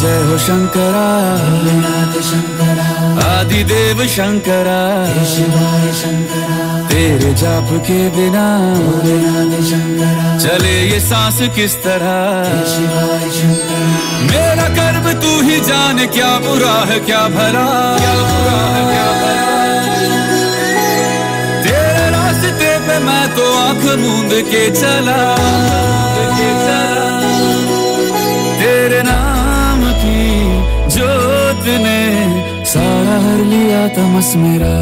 जय हो शंकरा भोलेनाथ शंकरा आदिदेव शंकरा शिवाय शंकरा तेरे जाप के बिना भोलेनाथ शंकरा चले ये सांस किस तरह शिवाय शंकरा मेरा कर्म तू ही जाने क्या बुरा है क्या भला क्या बुरा है क्या भला तेरे रास्ते पे मैं तो आंख मूंद के चला तेरे नाम की जोत ने सारा हर लिया तमस मेरा.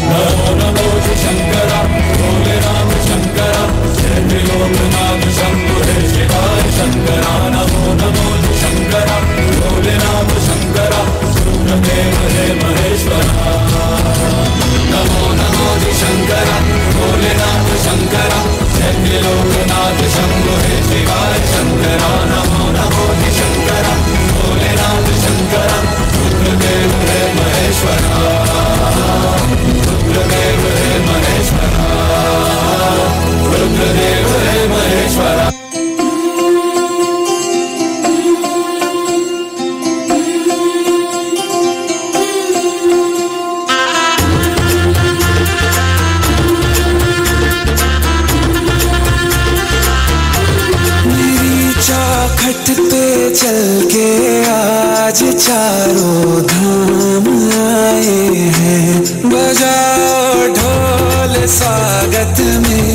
नमो नमो शंकरा भोले राम शंकरा जय त्रिलोकनाथ शंभो हे शिवाय शंकरा. नमो नमो शंकरा भोले राम शंकरा रुद्रदेव हे महेश्वरा. नमो नमो शंकरा भोले राम शंकरा जय त्रिलोकनाथ शंभो हे शिवाय शंकरा. नमो नमो शंकरा भोले राम शंकरा रुद्रदेव हे महेश्वरा. रुद्रदेव हे महेश्वरा. रुद्रदेव हे महेश्वरा. चौखट पे चल के आज चारों धाम आए हैं. बजाओ ढोल स्वागत में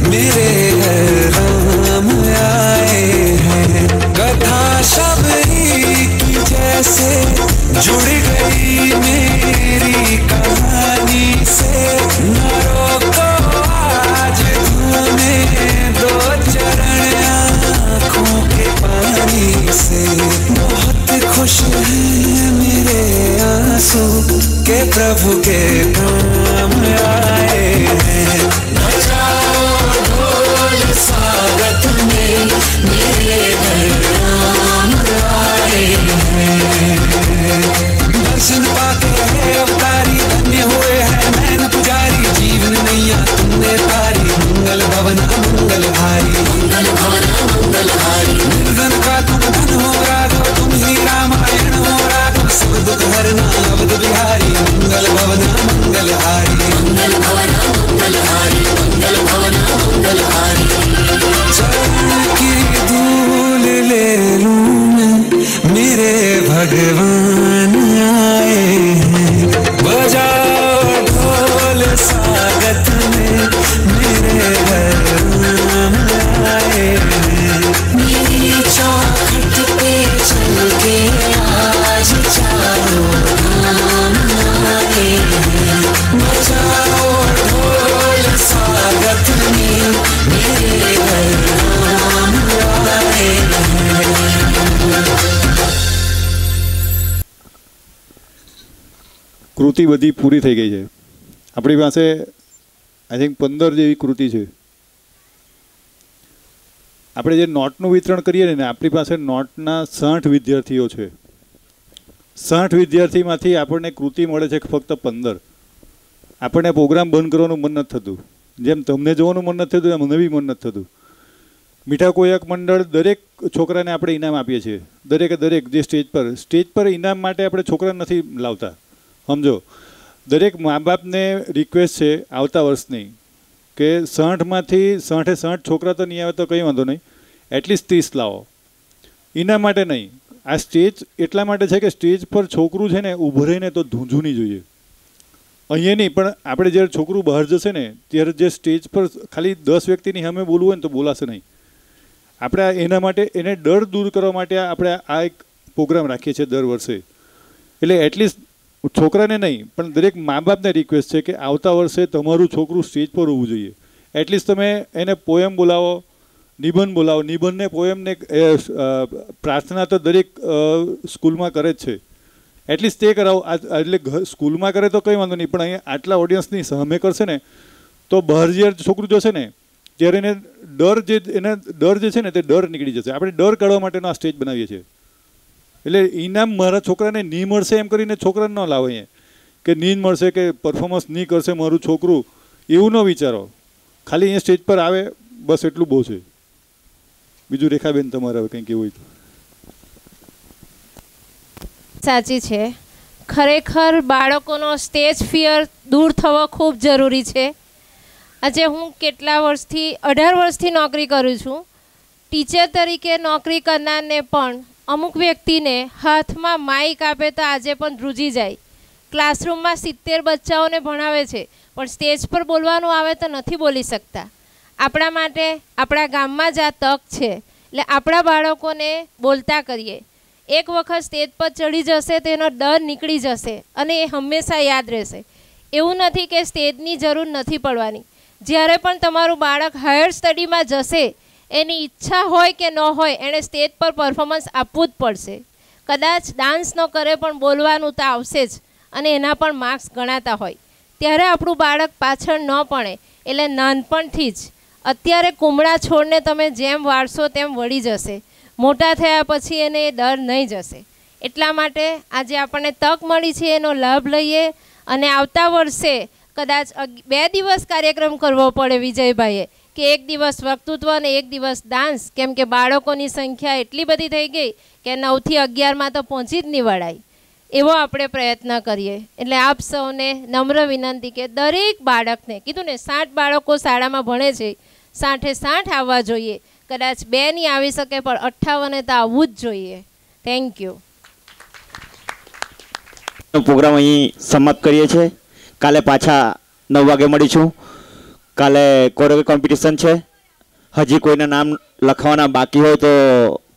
मेरे घर राम आए हैं. कथा शबरी की जैसे जुड़ गई मेरी कहानी से. न रोको आज तुम्हें दो चरण आँखों के पानी से. बहुत खुश हैं मेरे आंसू के प्रभु के काम आए हैं. बजाओ ढोल स्वागत में मेरे घर राम आए हैं. दर्शन पाके है अवतारी धन्य हुए हैं नैन पुजारी. जीवन नैया तुमने तारी मंगल भवन मंगल भारी. मंगल भवन मंगल भारी. निर्धन का तुम धन हो राघव तुम ही रामायण हो राघव. सब दुख हरना अवध बिहारी. मंगल भवन मंगल हारी. मंगल भवन मंगल हारी. मंगल भवन मंगल हारी. चरण की धूल ले लूं मैं मेरे भगवान आए हैं. बजाओ ढोल स्वागत में मेरे घर राम आए हैं. मेरी चौखट पे चल के आज चारों धाम आए हैं. बजाओ ढोल स्वागत में मेरे घर राम आए हैं. કૃતિ બધી પૂરી થઈ ગઈ છે. આપણી પાસે આઈ થિંક 15 જેવી કૃતિ છે. આપણે જે નોટનું વિતરણ કરીએ ને આપણી પાસે નોટના 60 વિદ્યાર્થીઓ છે. 60 વિદ્યાર્થીમાંથી આપણને કૃતિ મળે છે ફક્ત 15. આપણને પ્રોગ્રામ બંધ કરવાનું મન નથી થતું. જેમ તમને જોવાનું મન નથી થતું એમ મને બી મન નથી થતું. મીઠા કોયક મંડળ દરેક છોકરાને આપણે ઇનામ આપીએ છીએ. દરેકે દરેક જે સ્ટેજ પર ઇનામ માટે આપણે છોકરા નથી લાવતા. સમજો, દરેક મા બાપને રિક્વેસ્ટ છે આવતા વર્ષની કે 60માંથી 60 છોકરા તો નહીં આવે તો કંઈ વાંધો નહીં, એટલીસ્ટ 30 લાવો. એના માટે નહીં, આ સ્ટેજ એટલા માટે છે કે સ્ટેજ પર છોકરું છે ને ઊભું રહીને તો ધૂંઝવું નહીં જોઈએ. અહીંયા નહીં, પણ આપણે જ્યારે છોકરું બહાર જશે ને ત્યારે જે સ્ટેજ પર ખાલી 10 વ્યક્તિની સામે બોલવું હોય ને તો બોલાશે નહીં. આપણે એના માટે એને ડર દૂર કરવા માટે આપણે આ એક પ્રોગ્રામ રાખીએ છીએ દર વર્ષે. એટલે એટલીસ્ટ છોકરાને નહીં પણ દરેક મા બાપને રિક્વેસ્ટ છે કે આવતા વર્ષે તમારું છોકરું સ્ટેજ પર ઊભું જોઈએ. એટલીસ્ટ તમે એને પોએમ બોલાવો, નિબંધ બોલાવો. નિબંધને પોએમને પ્રાર્થના તો દરેક સ્કૂલમાં કરે જ છે. એટલીસ્ટ તે કરાવો. એટલે સ્કૂલમાં કરે તો કંઈ વાંધો નહીં, પણ અહીંયા આટલા ઓડિયન્સની સામે કરશે ને તો બહાર જ્યારે છોકરું જશે ને ત્યારે એને ડર જે છે ને તે ડર નીકળી જશે. આપણે ડર કાઢવા માટેનો આ સ્ટેજ બનાવીએ છીએ. એટલે ઇનામ મારા છોકરાને નહીં મળશે એમ કરીને છોકરાને ન લાવો અહીંયા કે નહીં મળશે કે પરફોર્મન્સ નહીં કરશે મારું છોકરું, એવું ન વિચારો. ખાલી અહીંયા સ્ટેજ પર આવે બસ એટલું બહુ છે. બીજું રેખાબેન તમારે હવે કંઈ કહેવું હોય તો. સાચી છે. ખરેખર બાળકોનો સ્ટેજ ફિયર દૂર થવો ખૂબ જરૂરી છે. આજે હું કેટલા વર્ષથી 18 વર્ષથી નોકરી કરું છું. ટીચર તરીકે નોકરી કરનારને પણ અમુક વ્યક્તિને હાથમાં માઇક આપે તો આજે પણ ધ્રુજી જાય. ક્લાસરૂમમાં 70 બચ્ચાઓને ભણાવે છે પણ સ્ટેજ પર બોલવાનું આવે તો નથી બોલી શકતા. આપણા માટે આપણા ગામમાં જ આ તક છે, એટલે આપણા બાળકોને બોલતા કરીએ. એક વખત સ્ટેજ પર ચડી જશે તો એનો ડર નીકળી જશે અને એ હંમેશા યાદ રહેશે. એવું નથી કે સ્ટેજની જરૂર નથી પડવાની. જ્યારે પણ તમારું બાળક હાયર સ્ટડીમાં જશે, એની ઈચ્છા હોય કે ન હોય, એણે સ્ટેજ પર પરફોર્મન્સ આપવું જ પડશે. કદાચ ડાન્સ ન કરે પણ બોલવાનું તો આવશે જ અને એના પણ માર્ક્સ ગણાતા હોય. ત્યારે આપણું બાળક પાછળ ન પડે. એટલે નાનપણથી જ અત્યારે કુમળા છોડને તમે જેમ વાળશો તેમ વળી જશે. મોટા થયા પછી એને એ ડર નહીં જશે. એટલા માટે આજે આપણને તક મળી છે, એનો લાભ લઈએ. અને આવતા વર્ષે કદાચ 2 દિવસ કાર્યક્રમ કરવો પડે વિજયભાઈએ, કે 1 દિવસ વક્તૃત્વ અને 1 દિવસ ડાન્સ, કેમ કે બાળકોની સંખ્યા એટલી બધી થઈ ગઈ કે 9 થી 11માં તો પહોંચી જ નહીં વળાય. એવો આપણે પ્રયત્ન કરીએ. એટલે આપ સૌને નમ્ર વિનંતી કે દરેક બાળકને કીધું ને 60 બાળકો શાળામાં ભણે છે, 60 આવવા જોઈએ. કદાચ 2 નહીં આવી શકે પણ 58 તો આવવું જ જોઈએ. Thank you. પ્રોગ્રામ અહીં સમાપ્ત કરીએ છીએ. કાલે પાછા 9 વાગે મળીશું. કાલે કોરિયોગ્રાફી કોમ્પિટિશન છે. હજી કોઈના નામ લખાવવાના બાકી હોય તો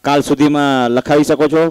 કાલ સુધીમાં લખાવી શકો છો.